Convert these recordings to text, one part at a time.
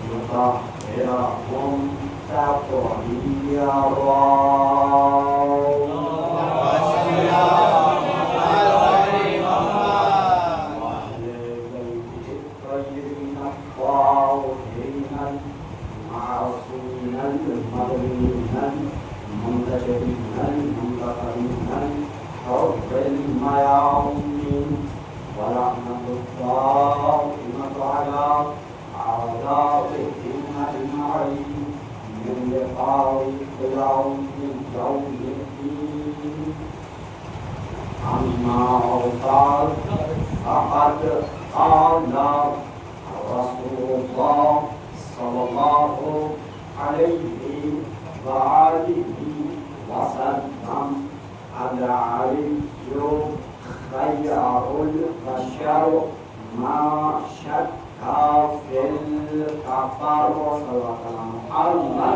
يطهرهم تطهيرا. ولعنة الطائمة على أعدائهم أجمعين من لقاء يوم الدين. أما قال فقد قال رسول الله صلى الله عليه وآله وسلم: العلي خير البشر ما شك في الكفر. صلى الله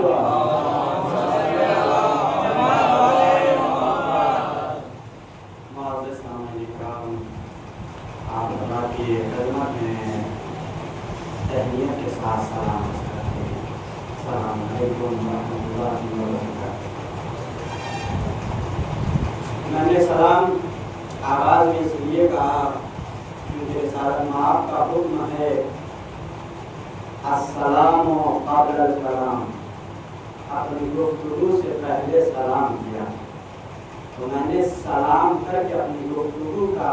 معزز سامعین کرام، آپ حضرات کی خدمت میں تحیت کے ساتھ سلام کرتے ہیں. السلام علیکم ورحمۃ اللہ وبرکاتہ. میں نے سلام آغاز میں اس لیے کہا کیونکہ رسالت مآب کا حکم ہے السلام قبل الکلام. اپنی گفتگو سے پہلے سلام کیا تو میں نے سلام کر کے اپنی گفتگو کا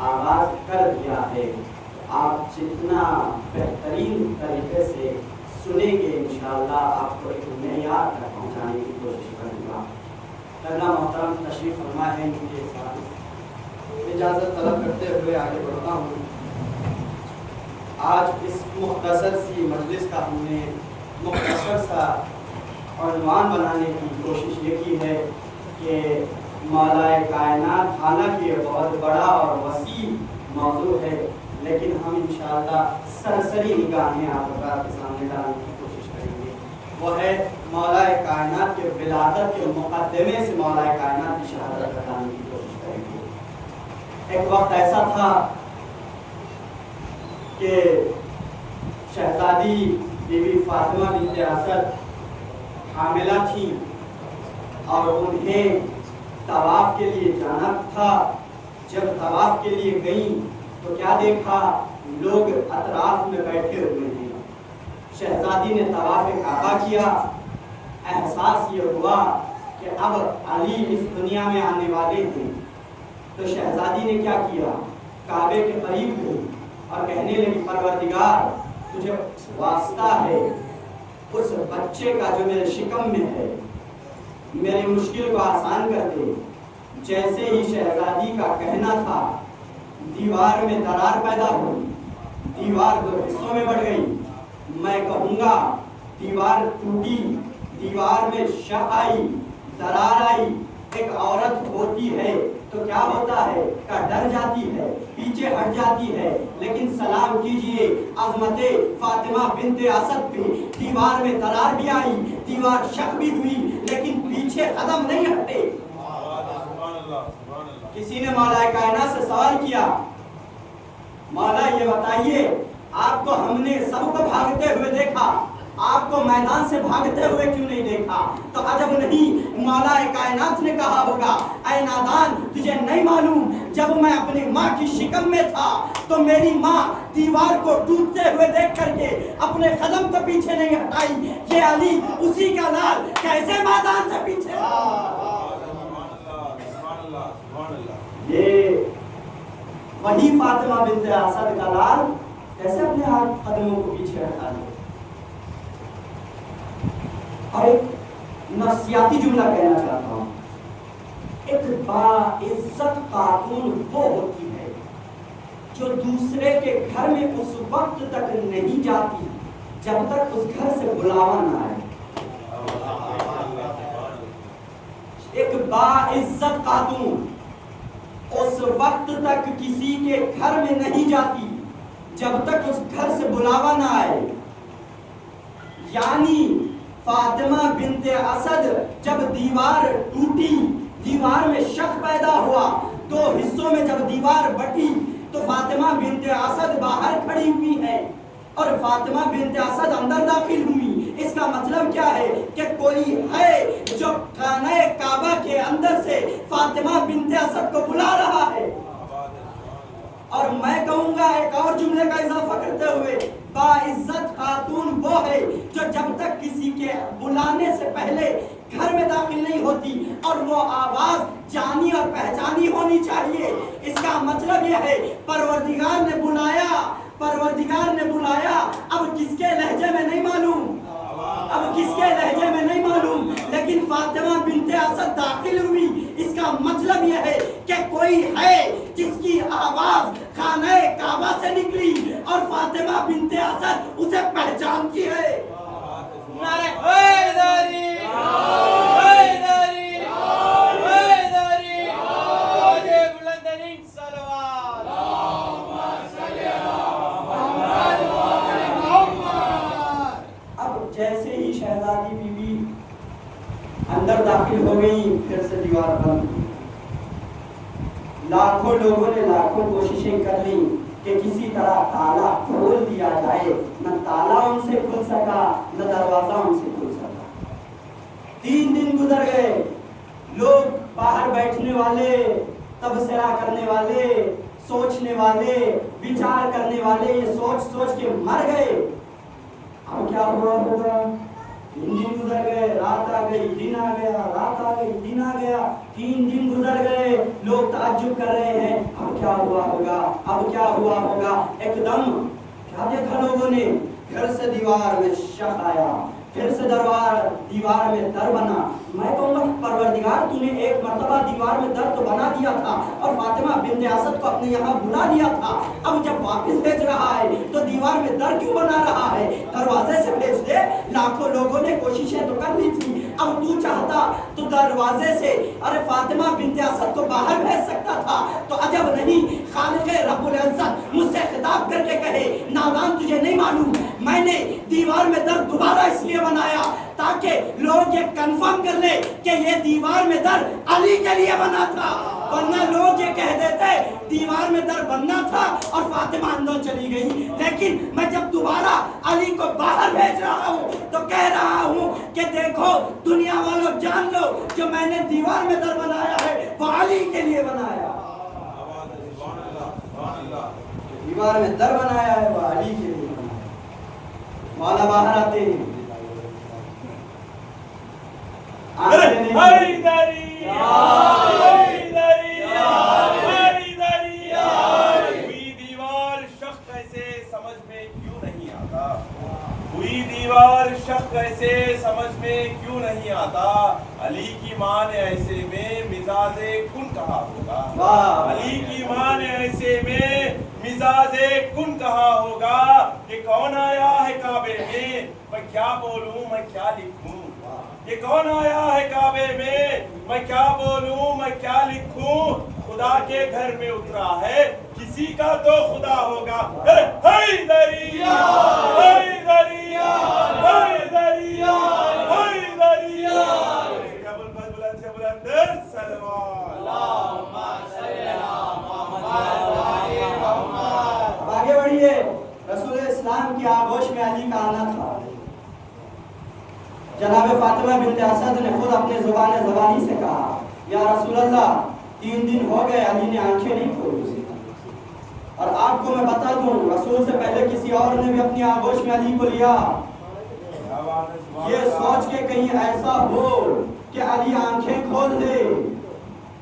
آغاز کر دیا ہے. آپ جتنا بہترین طریقے سے سنیں گے انشاءاللہ آپ کو ایک معیار تک پہنچانے کی کوشش کروں گا. اللہ محترم تشریف فرما ہے ان کے ساتھ اجازت طلب کرتے ہوئے آگے بڑھتا ہوں. آج اس مختصر سی مجلس کا ہم نے مختصر سا عنوان بنانے کی کوشش یہ کی ہے کہ مولا کائنات، حالانکہ یہ بہت بڑا اور وسیع موضوع ہے لیکن ہم انشاءاللہ سرسری نگاہیں آپ حضرات کے سامنے ڈالنے کی کوشش کریں گے. وہ ہے مولا کائنات کے ولادت کے مقدمے سے مولا کائنات کی شہادت بتانے کی کوشش کریں گے. ایک وقت ایسا تھا کہ شہزادی بی بی فاطمہ بنت اسد حاملہ تھیں اور انہیں طواف کے لیے جانا تھا. جب طواف کے لیے گئیں تو کیا دیکھا؟ لوگ اطراف میں بیٹھے ہوئے ہیں. شہزادی نے طواف کعبہ کیا. احساس یہ ہوا کہ اب علی اس دنیا میں آنے والے ہیں. تو شہزادی نے کیا کیا؟ کعبے کے قریب گئی اور کہنے لگی پروردگار تجھے واسطہ ہے اس بچے کا جو میرے شکم میں ہے، میری مشکل کو آسان کر دے. جیسے ہی شہزادی کا کہنا تھا دیوار میں درار پیدا ہوئی. دیوار دو حصوں میں بڑھ گئی. میں کہوں گا دیوار ٹوٹی، دیوار میں شق آئی، درار آئی. ایک عورت ہوتی ہے تو کیا ہوتا ہے کہ ڈر جاتی ہے، پیچھے ہٹ جاتی ہے. لیکن سلام کیجئے عظمت فاطمہ بنت اسد پہ. دیوار میں درار بھی آئی، دیوار شق بھی ہوئی لیکن پیچھے قدم نہیں ہٹے. کسی نے مولا کائنات سے سوال کیا مولا یہ بتائیے آپ کو ہم نے سب کو بھاگتے ہوئے دیکھا، آپ کو میدان سے بھاگتے ہوئے کیوں نہیں دیکھا؟ تو عجب نہیں مولا کائنات نے کہا ہوگا اے نادان تجھے نہیں معلوم جب میں اپنی ماں کی شکم میں تھا تو میری ماں دیوار کو ٹوٹتے ہوئے دیکھ کر کے اپنے قدم کو پیچھے نہیں ہٹائی. یہ علی اسی کا لال کیسے میدان سے پیچھے؟ یہ وہی فاطمہ بنت اسد کا لال کیسے اپنے ہاتھ قدموں کو پیچھے ہٹا دے؟ اور ایک نفسیاتی جملہ کہنا چاہتا ہوں. ایک باعزت خاتون وہ ہوتی ہے جو دوسرے کے گھر میں اس وقت تک نہیں جاتی جب تک اس گھر سے بلاوا نہ آئے. ایک باعزت خاتون اس وقت تک کسی کے گھر میں نہیں جاتی جب تک اس گھر سے بلاوا نہ آئے. یعنی فاطمہ بنت اسد جب دیوار ٹوٹی، دیوار میں شق پیدا ہوا، دو حصوں میں جب دیوار بٹی تو فاطمہ بنت اسد باہر کھڑی ہوئی ہے. اور فاطمہ بنت اسد اندر داخل ہوئی، اس کا مطلب کیا ہے کہ کوئی ہے جو خانہ کعبہ کے اندر سے فاطمہ بنت اسد کو بلا رہا ہے۔ اور میں کہوں گا ایک اور جملے کا اضافہ کرتے ہوئے، باعزت خاتون وہ ہے جو جب تک کسی کے بلانے سے پہلے گھر میں داخل نہیں ہوتی اور وہ آواز جانی اور پہچانی ہونی چاہیے۔ اس کا مطلب یہ ہے پروردگار نے بلایا، پروردگار نے بلایا، اب کس کے لہجے میں نہیں معلوم، اب کس کے لہجے میں نہیں معلوم، لیکن فاطمہ بنت اسد داخل ہوئی، اس کا مطلب یہ ہے کہ کوئی ہے جس کی آواز خانہ کعبہ سے نکلی اور فاطمہ بنت اسد اسے پہچانتی ہے۔ نعرہ حیدری، حیدری، حیدری، مجھے بلندترین صلوات۔ اب جیسے ہی شہزادی بی بی اندر داخل ہو گئی، پھر سے دیوار بند ہوئی۔ لاکھوں لوگوں نے لاکھوں کوششیں کر لی کہ کسی طرح تالا کھول دیا جائے، نہ تالا ان سے کھل سکا، نہ دروازہ ان سے کھل سکا۔ 3 دن گزر گئے، لوگ باہر بیٹھنے والے، تبصرہ کرنے والے، سوچنے والے، وچار کرنے والے، یہ سوچ سوچ کے مر گئے۔ اب کیا ہوا ہوگا؟ 3 دن گزر گئے، رات آ گئی، دن آ گیا، رات آ گئی، دن آ گیا، 3 دن گزر گئے، لوگ تعجب کر رہے ہیں اب کیا ہوا ہوگا، اب کیا ہوا ہوگا۔ ایک دم کیا دیکھا لوگوں نے؟ گھر سے دیوار میں شق آیا، پھر سے دیوار میں در بنا۔ میں کہوں گا پروردگار تو نے ایک مرتبہ دیوار میں در تو بنا دیا تھا اور فاطمہ بنت اسد کو اپنے یہاں بلا دیا تھا، اب جب واپس بھیج رہا ہے تو دیوار میں در کیوں بنا رہا ہے؟ دروازے سے بھیج دے۔ لاکھوں لوگوں نے کوششیں تو کر لی تھی، اب تو چاہتا تو دروازے سے ارے فاطمہ بنت اسد کو باہر بھیج سکتا تھا، تو عجب نہیں خالق رب العزت مجھ سے خطاب کر کے کہے نادان تجھے نہیں معلوم میں نے دیوار میں در دوبارہ اس لیے بنایا تاکہ لوگ یہ کنفرم کر لے کہ یہ دیوار میں در علی کے لیے بنا تھا، ورنہ لوگ یہ کہہ دیتے دیوار میں در بننا تھا اور فاطمہ اندر چلی گئی۔ لیکن میں جب دوبارہ علی کو باہر بھیج رہا ہوں تو کہہ رہا ہوں کہ دیکھو دنیا والوں جان لو جو میں نے دیوار میں در بنایا ہے وہ علی کے لیے بنایا، دیوار میں در بنایا ہے وہ علی کے لیے بنایا۔ مولا باہر آتے ہیں، ایسے سمجھ میں کیوں نہیں آتا؟ علی کی ماں نے ایسے میں مزاج کن کہا ہوگا، علی کی ماں نے ایسے میں مزاج کن کہا ہوگا کہ کون آیا ہے کعبے میں کیا بولوں میں کیا لکھوں، یہ کون آیا ہے کعبے میں کیا بولوں میں کیا لکھوں، خدا کے گھر میں اترا ہے کسی کا تو خدا ہوگا۔ حیدری حیدری حیدری حیدری، بلند سے بلند صلوات۔ اب آگے بڑھیے، رسول اسلام کی آغوش میں علی کا آنا تھا۔ جناب فاطمہ بنت اسد نے خود اپنے زبانی سے کہا یا رسول اللہ 3 دن ہو گئے علی نے آنکھیں نہیں کھولی، اور آپ کو میں بتا دوں رسول سے پہلے کسی اور نے بھی اپنی آغوش میں علی کو لیا، یہ سوچ کے کہیں ایسا ہو کہ علی آنکھیں کھول دے،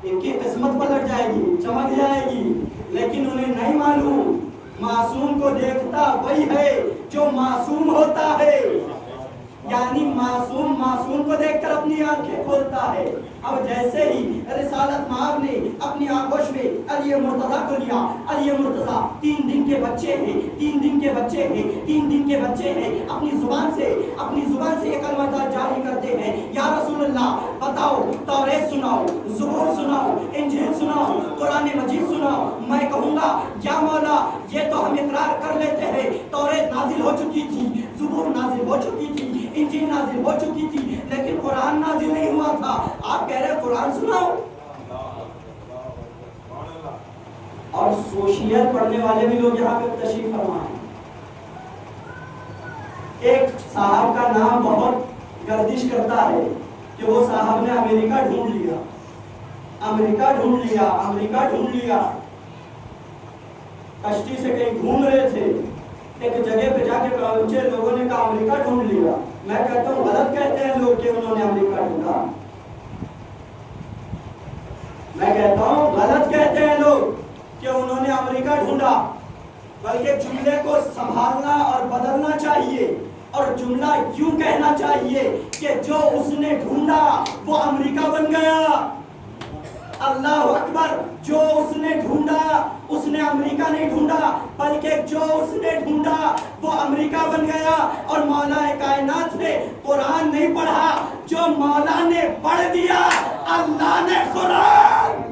ان کی قسمت پلٹ جائے گی، چمک جائے گی، لیکن انہیں نہیں معلوم معصوم کو دیکھتا وہی ہے جو معصوم ہوتا ہے، یعنی معصوم کو دیکھ کر اپنی آنکھیں کھولتا ہے۔ اب جیسے ہی رسالت مآب نے اپنی آغوش میں علی مرتضیٰ کو لیا، علی مرتضیٰ 3 دن کے بچے ہیں، 3 دن کے بچے ہیں، 3 دن کے بچے ہیں، اپنی زبان سے یہ کلمہ جاری کرتے ہیں یا رسول اللہ بتاؤ توریت سناؤ، زبور سناؤ، انجیل سناؤ، قرآن مجید سناؤ۔ میں کہوں گا یا مولا یہ تو ہم اقرار کر لیتے ہیں توریت نازل ہو چکی تھی، زبور نازل ہو چکی تھی، انجیل نازل ہو چکی تھی، لیکن قرآن نازل نہیں ہوا تھا، آپ کہہ رہے قرآن سناؤ۔ اور سوشیت پڑھنے والے بھی لوگ یہاں پہ تشریف فرما ہیں، ایک صاحب کا نام بہت گردش کرتا ہے کہ وہ صاحب نے امریکہ ڈھونڈ لیا، امریکہ ڈھونڈ لیا، امریکہ ڈھونڈ لیا۔ کشتی سے کہیں گھوم رہے تھے، ایک جگہ پہ جا کے پہنچے، لوگوں نے کہا امریکہ ڈھونڈ لیا۔ میں کہتا ہوں غلط کہتے ہیں لوگ کہ انہوں نے امریکہ ڈھونڈا، میں کہتا ہوں غلط کہتے ہیں لوگ کہ انہوں نے امریکہ ڈھونڈا، بلکہ جملے کو سنبھالنا اور بدلنا چاہیے، اور جملہ یوں کہنا چاہیے کہ جو اس نے ڈھونڈا وہ امریکہ بن گیا۔ اللہ اکبر، جو اس نے ڈھونڈا اس نے امریکہ نہیں ڈھونڈا، بلکہ جو اس نے ڈھونڈا وہ امریکہ بن گیا۔ اور مولا کائنات نے قرآن نہیں پڑھا، جو مولا نے پڑھ دیا اللہ نے قرآن۔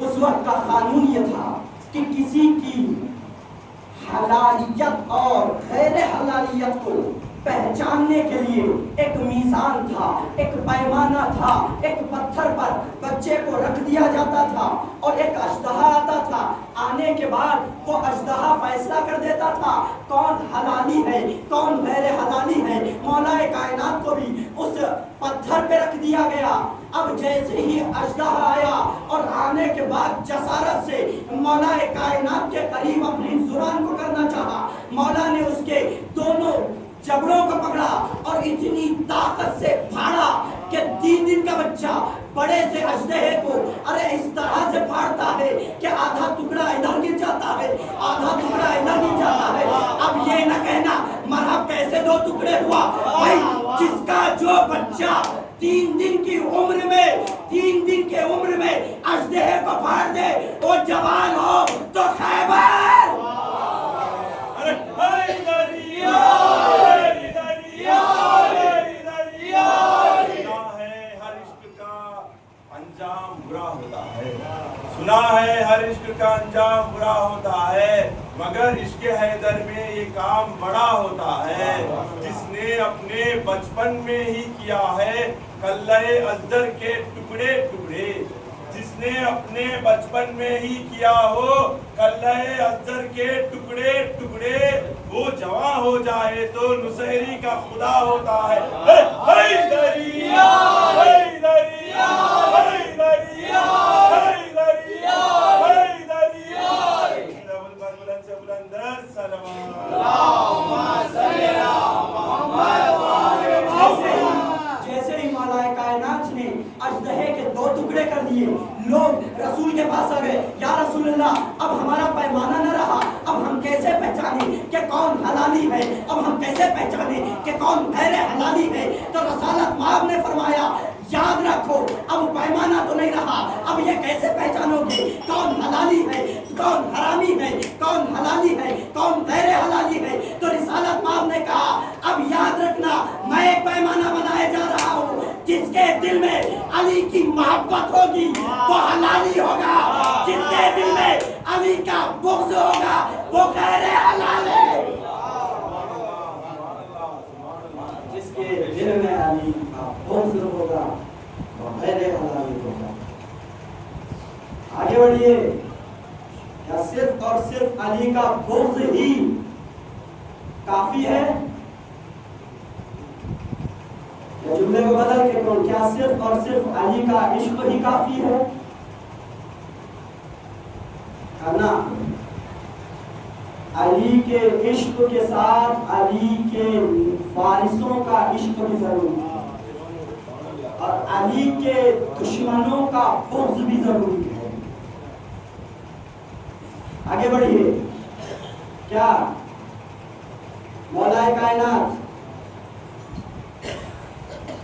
اس وقت کا قانون یہ تھا کہ کسی کی حلالیت اور غیر حلالیت کو پہچاننے کے لیے ایک میزان تھا، ایک پیمانہ تھا، ایک پتھر پر بچے کو رکھ دیا جاتا تھا اور ایک اژدہا آتا تھا۔ آنے کے بعد وہ اژدہا فیصلہ کر دیتا تھا کون حلالی ہے کون غیر حلالی ہے۔ مولا کائنات کو بھی اس پتھر پہ رکھ دیا گیا۔ اب جیسے ہی اژدہا آیا اور آنے کے بعد جسارت سے مولا کائنات کے قریب اپنی زبان کو کرنا چاہا، مولا نے اس کے دونوں جبڑوں کو پکڑا اور اتنی طاقت سے پھاڑا کہ 3 دن کا بچہ بڑے سے اژدہے کو اس طرح سے پھاڑتا ہے کہ آدھا ٹکڑا ادھر گر جاتا ہے، آدھا ٹکڑا ادھر گر جاتا ہے۔ اب یہ نہ کہنا مرحب کیسے 2 ٹکڑے ہوا، بھائی جس کا جو بچہ 3 دن کی عمر میں 3 دن کے عمر میں اژدہے کو پھاڑ دے وہ جوان ہو تو خیبر۔ سنا ہے ہر عشق کا انجام برا ہوتا ہے، مگر عشق حیدر میں یہ کام بڑا ہوتا ہے۔ جس نے اپنے بچپن میں ہی کیا ہے کلہ ازدر کے ٹکڑے ٹکڑے، جس نے اپنے بچپن میں ہی کیا ہو کلہ ازدر کے ٹکڑے ٹکڑے، وہ جوان ہو جائے تو نصیری کا خدا ہوتا ہے۔ حیدریہ حیدریہ حیدریہ حیدریہ حیدریہ، بلند سے بلندر سلام۔ جیسے ہی مولا کائنات نے اژدہے کے 2 ٹکڑے کر دیے، لوگ رسول کے پاس آ گئے، یا رسول اللہ اب ہمارا پیمانہ نہ رہا، اب ہم کیسے پہچانیں کہ کون حلالی ہے، اب ہم کیسے پہچانیں کہ کون غیر حلالی ہے۔ تو رسالت مآب نے فرمایا یاد رکھو اب پیمانہ تو نہیں رہا، اب یہ کیسے پہچانو گے کون حلالی ہے کون حرامی ہے، کون حلالی ہے کون غیر حلالی ہے۔ تو رسالت مآب نے کہا اب یاد رکھنا میں ایک پیمانہ بنائے جا رہا ہوں، جس کے دل میں علی کی محبت ہوگی وہ حلالی ہوگا، جس کے دل میں علی کا بغض ہوگا وہ غیر حلال ہے۔ جس کے دل میں علی کا بغض ہوگا وہ غیر حلال ہوگا۔ آگے بڑھیے، کیا صرف اور صرف علی کا بغض ہی کافی ہے؟ جملے کو بدل کے کون، کیا صرف اور صرف علی کا عشق ہی کافی ہے؟ کرنا علی کے عشق کے ساتھ علی کے وارثوں کا عشق بھی ضروری ہے، اور علی کے دشمنوں کا بغض بھی ضروری ہے۔ آگے بڑھیے، کیا مولا کائنات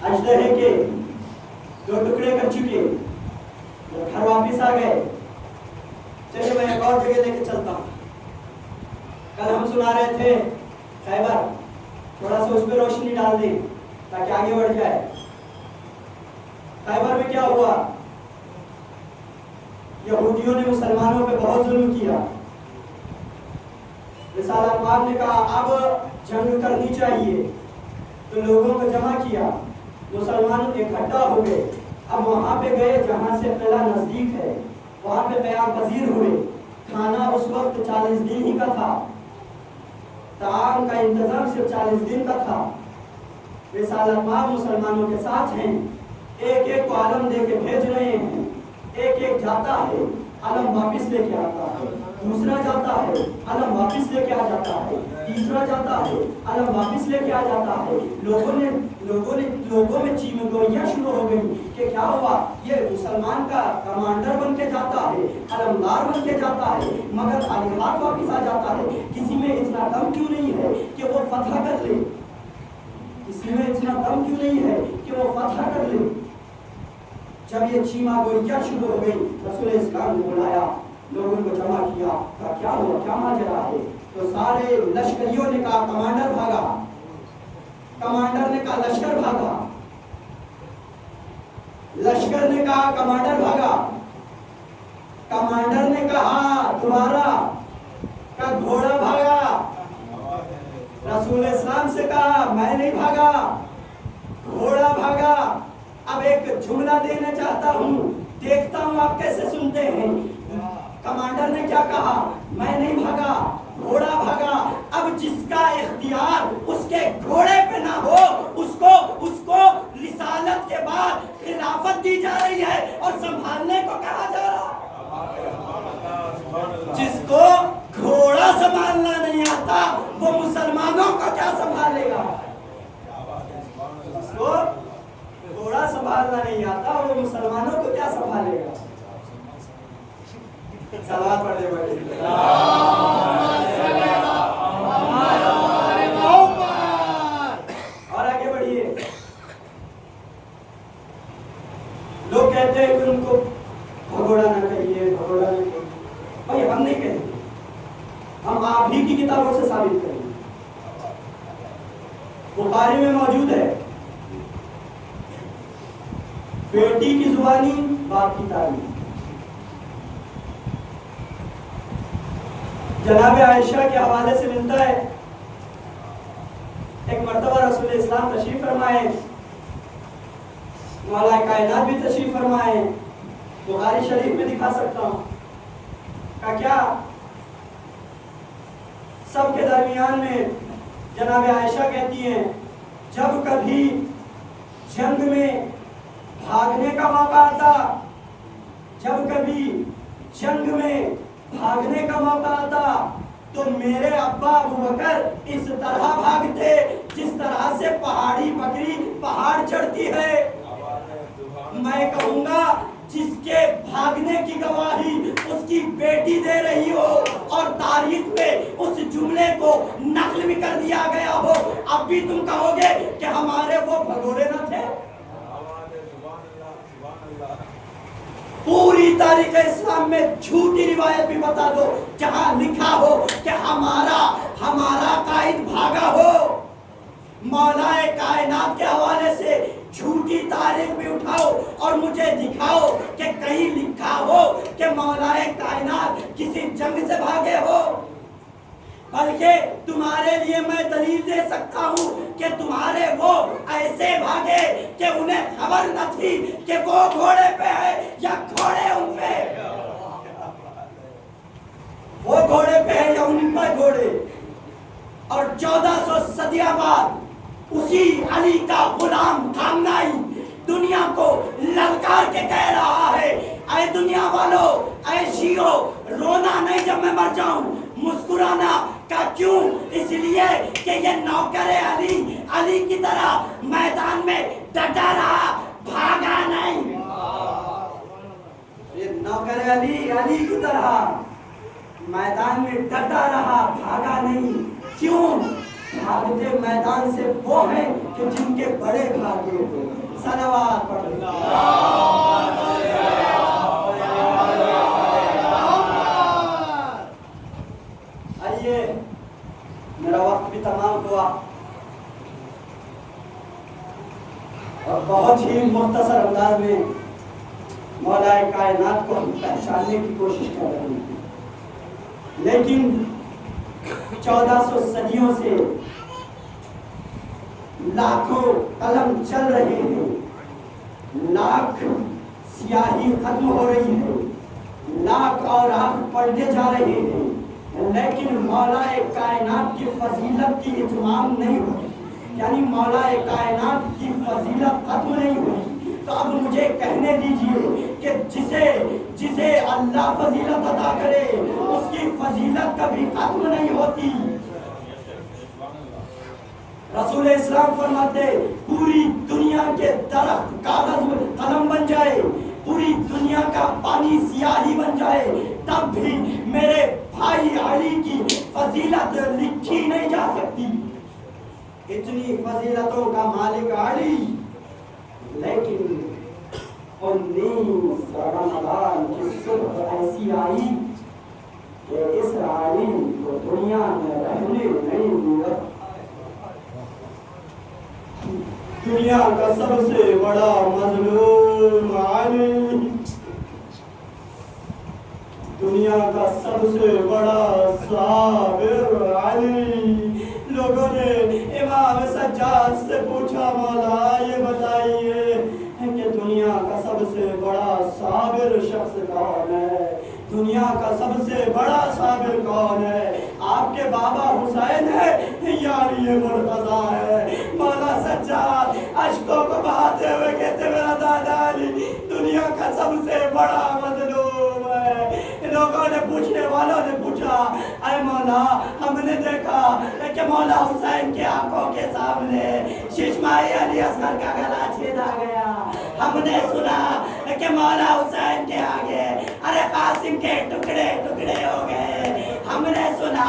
اژدہے کے 2 ٹکڑے کر چکے، جب گھر واپس آ گئے، چلے میں اور جگہ لے کے چلتا ہوں. کل ہم سنا رہے تھے خیبر، تھوڑا سا اس پہ روشنی ڈال دیں تاکہ آگے بڑھ جائے. خیبر میں کیا ہوا؟ یہودیوں نے مسلمانوں پہ بہت ظلم کیا. رسالہ پاک نے کہا اب جنگ کرنی چاہیے، تو لوگوں کو جمع کیا، مسلمان اکٹھا ہو گئے. اب وہاں پہ گئے جہاں سے قلعہ نزدیک ہے، وہاں پہ قیام پذیر ہوئے. کھانا اس وقت 40 دن ہی کا تھا، طعام کا انتظام صرف 40 دن کا تھا. رسالہ پاک مسلمانوں کے ساتھ ہیں، ایک ایک کو علم دے کے بھیج رہے ہیں. ایک ایک جاتا ہے، علم واپس لے کے آتا ہے. دوسرا جاتا ہے، علم واپس لے کے آ جاتا ہے. تیسرا جاتا ہے، علم واپس لے کے آ جاتا ہے. لوگوں میں چیخ گوئیاں شروع ہو گئی کہ کیا ہوا، یہ مسلمان کا کمانڈر بن کے جاتا ہے، علمدار بن کے جاتا ہے، مگر خالی ہاتھ واپس آ جاتا ہے. کسی میں اتنا دم کیوں نہیں ہے کہ وہ فتح کر لے؟ کسی میں اتنا دم کیوں نہیں ہے کہ وہ فتح کر لے؟ جب یہ چیما گوئیاں شروع ہو گئی، رسول اسلام نے بلایا، لوگوں کو جمع کیا، کہا کیا ہوا، کیا ماجرا ہے؟ تو سارے لشکریوں نے کہا کمانڈر بھاگا. کمانڈر نے کہا لشکر بھاگا. لشکر نے کہا کمانڈر بھاگا. کمانڈر نے کہا دوبارہ، کہ گھوڑا بھاگا. رسول اسلام سے کہا میں نہیں بھاگا، گھوڑا بھاگا. اب ایک جملہ دینا چاہتا ہوں، دیکھتا ہوں آپ کیسے سنتے ہیں. کمانڈر نے کیا کہا؟ میں نہیں بھاگا، گھوڑا بھاگا. اب جس کا اختیار اس کے گھوڑے پہ نہ ہو، اس کو رسالت کے بعد خلافت دی جا رہی ہے اور سنبھالنے کو کہا جا رہا. جس کو گھوڑا سنبھالنا نہیں آتا وہ مسلمانوں کو کیا سنبھالے گا؟ جس کو گھوڑا سنبھالنا نہیں آتا وہ مسلمانوں کو کیا سنبھالے گا؟ صلوات پڑھے بڑے. اور آگے بڑھیے. لوگ کہتے ہیں کہ ان کو بھگوڑا نہ کہیے، بھگوڑا نہ کہیے. بھائی ہم نہیں کہیں، ہم آپ ہی کی کتابوں سے ثابت کریں گے. بخاری میں موجود ہے، بیٹی کی زبانی باپ کی تعلیم. جناب عائشہ کے حوالے سے ملتا ہے، ایک مرتبہ رسول اسلام تشریف فرمائے، مولا کائنات بھی تشریف فرمائے. بخاری شریف میں دکھا سکتا ہوں. کیا سب کے درمیان میں جناب عائشہ کہتی ہیں جب کبھی جنگ میں بھاگنے کا موقع آتا، جب کبھی جنگ میں بھاگنے کا موقع آتا تو میرے ابا ابو بکر اس طرح بھاگتے جس طرح سے پہاڑی بکری پہاڑ چڑھتی ہے. میں کہوں گا جس کے بھاگنے کی گواہی اس کی بیٹی دے رہی ہو اور تاریخ میں اس جملے کو نقل بھی کر دیا گیا ہو، اب بھی تم کہو گے کہ ہمارے وہ بھگوڑے نہ تھے؟ پوری تاریخ اسلام میں جھوٹی روایت بھی بتا دو جہاں لکھا ہو کہ ہمارا قائد بھاگا ہو. مولا کائنات کے حوالے سے جھوٹی تاریخ بھی اٹھاؤ اور مجھے دکھاؤ کہ کہیں لکھا ہو کہ مولا کائنات کسی جنگ سے بھاگے ہو. بلکہ تمہارے لیے میں دلیل دے سکتا ہوں کہ تمہارے وہ ایسے بھاگے کہ انہیں خبر نہ تھی کہ وہ گھوڑے پہ ہے یا گھوڑے ان پہ. وہ گھوڑے پہ ہے یا ان پہ گھوڑے. اور 1400 صدیاں بعد اسی علی کا غلام خامنائی دنیا کو للکار کے کہہ رہا ہے، اے دنیا والوں، اے شیعو، رونا نہیں جب میں مر جاؤں، مسکرانا کا کیوں؟ اس لیے کہ یہ نوکر علی کی طرح میدان میں ڈٹا رہا، بھاگا نہیں. یہ نوکر علی کی طرح میدان میں ڈٹا رہا، بھاگا نہیں. کیوں؟ بھاگتے میدان سے وہ ہیں کہ جن کے بڑے بھاگے ہوئے. صلوات پڑھ انداز میں مولا کائنات کو ہم پہچاننے کی کوشش کر رہے ہیں، لیکن 1400 صدیوں سے لاکھوں قلم چل رہے ہیں، لاکھ سیاہی ختم ہو رہی ہے، لاکھ اور آنکھ پڑھتے جا رہے ہیں، لیکن مولا کائنات کی فضیلت کی اتمام نہیں ہوئی، یعنی مولا کائنات کی فضیلت ختم نہیں ہوئی۔ تو اب مجھے کہنے دیجئے کہ جسے اللہ فضیلت عطا کرے اس کی فضیلت کبھی ختم نہیں ہوتی۔ رسول اسلام فرماتے پوری دنیا کے درخت کاغذ قلم بن جائے، پوری دنیا کا پانی سیاہی بن جائے، تب بھی میرے بھائی علی کی فضیلت لکھی نہیں جا سکتی۔ اتنی فضیلتوں کا مالک علی، لیکن 19 رمضان کی صبح ایسی آئی کہ اس علی کو دنیا میں رہنے نہیں دیا۔ دنیا کا سب سے بڑا مظلوم علی، دنیا کا سب سے بڑا صابر علی۔ لوگوں نے امام سجاد سے پوچھا مولا یہ بتائیے کہ دنیا کا سب سے بڑا صابر شخص کون ہے، دنیا کا سب سے بڑا صابر کون ہے؟ آپ کے بابا حسین ہے یا علی مرتضیٰ ہے؟ مولا سجاد اشکوں کو بہاتے ہوئے کہتے میرا دادا علی دنیا کا سب سے بڑا مظلوم ہے۔ لوگوں نے پوچھنے والوں نے پوچھا اے مولا ہم نے دیکھا کہ مولا حسین کے آنکھوں کے سامنے ششمائی علی اصغر کا گلا چھیدا گیا، ہم نے سنا کہ مولا حسین کے آگے ارے قاسم کے ٹکڑے ٹکڑے ہو گئے، ہم نے سنا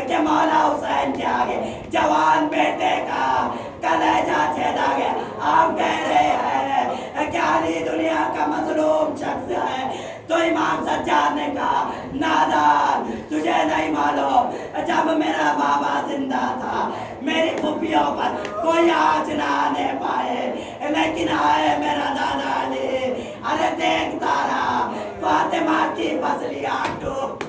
کہ مولا حسین کے آگے جوان بیٹے کا کلیجہ چھیدا گیا۔ آپ کہہ رہے ہیں کہ علی دنیا کا مظلوم شخص ہے، تو امام سجاد نے کہا نادان تجھے نہیں معلوم جب میرا بابا زندہ تھا میری پھوپھیوں پر کوئی آنچ نہ آنے پائے، لیکن آئے میرا دادا علی ارے دیکھتا رہا فاطمہ کی پسلیاں ٹوٹ،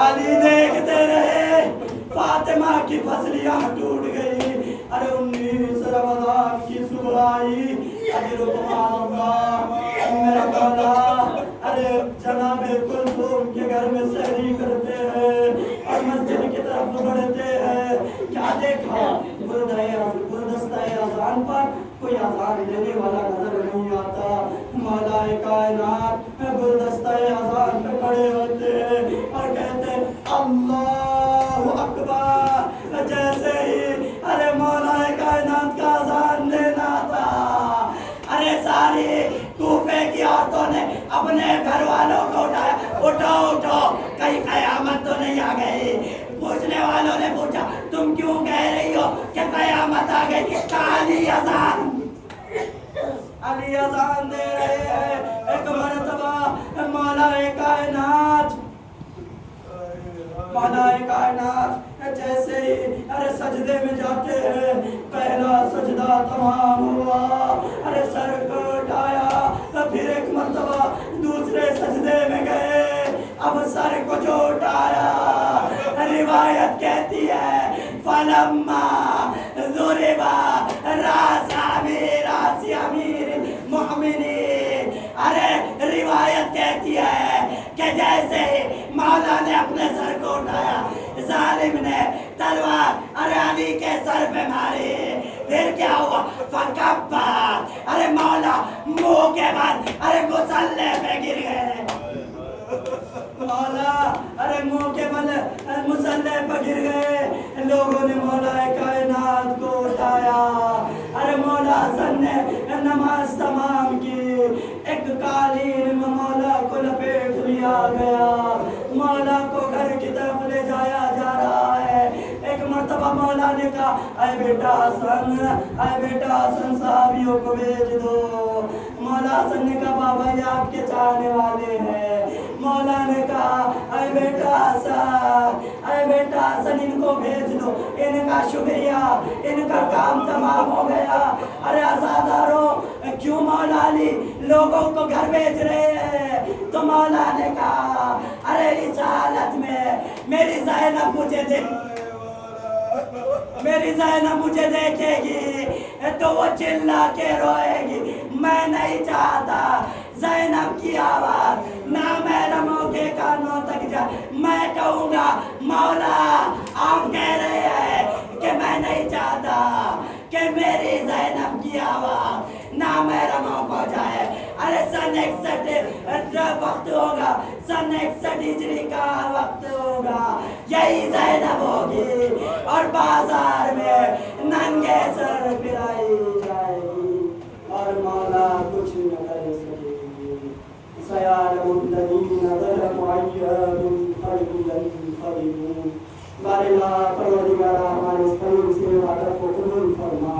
علی دیکھتے رہے فاطمہ کی پسلیاں ٹوٹ گئی۔ ارے 19 رمضان کی صبح آئی، میرا مولا ارے جناب کلثوم کے گھر میں سحری کرتے ہیں اور مسجد کی طرف بڑھتے ہیں، کیا دیکھا گلدستہ اذان پر کوئی اذان دینے والا نظر نہیں آتا۔ مولا کائنات گلدستہ اذان پہ کھڑے ہوتے ہیں اور کہتے ہیں اللہ اکبر، جیسے ہی ارے مولا کائنات کا اذان دینا تھا ارے ساری کوفے کی عورتوں نے اپنے گھر والوں کو اٹھایا، اٹھو اٹھو کہیں قیامت تو نہیں آ گئی۔ پوچھنے والوں نے پوچھا تم کیوں کہہ رہی ہو کہ قیامت آ گئی؟ علی اذان علی اذان دے رہے ہیں۔ ایک مرتبہ مولا کائنات جیسے ہی ارے سجدے میں جاتے ہیں، پہلا سجدہ تمام ہوا، ارے سر کو اٹھایا، پھر ایک مرتبہ دوسرے سجدے میں گئے، اب سر کو جو اٹھایا روایت کہتی ہے فلما ضرب راس امیر المؤمنین، ارے روایت کہتی ہے کہ جیسے ہی مولا نے اپنے سر کو اٹھایا ظالم نے تلوار ارے علی کے سر پہ ماری، پھر کیا ہوا فکبر، ارے مولا منہ کے بعد ارے مصلی پہ گر گئے، مولا ارے منہ کے بل مصلی پہ گر گئے۔ لوگوں نے مولا کائنات کو اٹھایا، ارے مولا حسن نے نماز تمام کی، ایک قالین میں مولا کو لپیٹ لیا گیا، مولا کو گھر کی طرف لے جایا جا رہا ہے۔ ایک مرتبہ مولا نے کہا اے بیٹا حسن صحابیوں کو بھیج دو۔ مولا حسن نے کہا بابا یہ آپ کے چاہنے والے ہیں۔ مولا نے کہا اے بیٹا حسن ارے بیٹا حسن ان کو بھیج دو، ان کا شکریہ، ان کا کام تمام ہو گیا۔ ارے عزادارو کیوں مولا علی لوگوں کو گھر بھیج رہے ہیں؟ تو مولا نے کہا ارے اس حالت میں میری زینب مجھے دیکھے گی تو وہ چلا کے روئے گی۔ میں نہیں چاہتا زینب کی آواز نامحرموں کے کانوں تک جائے۔ میں کہوں گا مولا آپ کہہ رہے ہیں کہ میں نہیں چاہتا کہ میری زینب کی آواز نامحرموں کو جائے۔ ارے سن 61 وقت ہوگا، سن 61 ہجری کا وقت ہوگا، یہی زینب ہوگی اور بازار میں ننگے سر پھرائی جائے گی اور مولا کچھ نہ کر سکے گی۔ سیعلم الذین ظلموا أَيَّ منقلب ينقلبون۔ بارلا پروردگارہ ہمارے اس کریم سے عبادت کو قبول فرما۔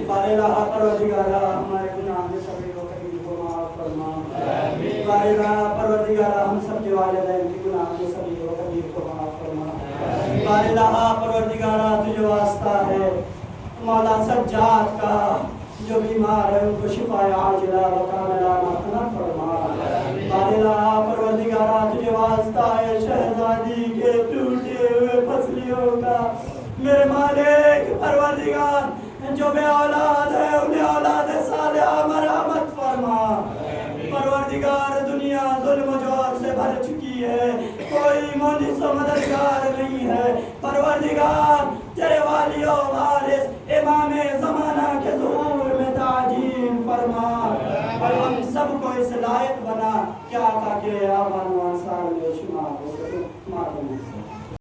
بارلا پروردگارہ ہمارے گناہ میں صغیر و کبیر کو معاف فرما۔ بارلا پروردگارہ ہم سب کے والدین کے گناہ میں صغیر و کبیر کو معاف فرما۔ بارلا پروردگارہ تجھے واسطہ ہے مولا سجاد کا جو بیمار ہے ان کو شفا عاجلہ و کاملہ عطا فرما۔ بارلا پروردگارہ تجھے واسطہ ہے شہزادی کے ٹوٹے ہوئے پسلیوں کا میرے مالک پروردگار جو بے اولاد ہے انہیں اولاد صالحہ مرحمت فرما۔ پروردگار دنیا ظلم و جور سے بھر چکی ہے، کوئی مونس و مددگار نہیں ہے۔ پروردگار تیرے والی و وارث امام زمانہ کے ظہور میں تعجیل فرما اور ہم سب کو اس لائق بنا کیا آقا کے آمان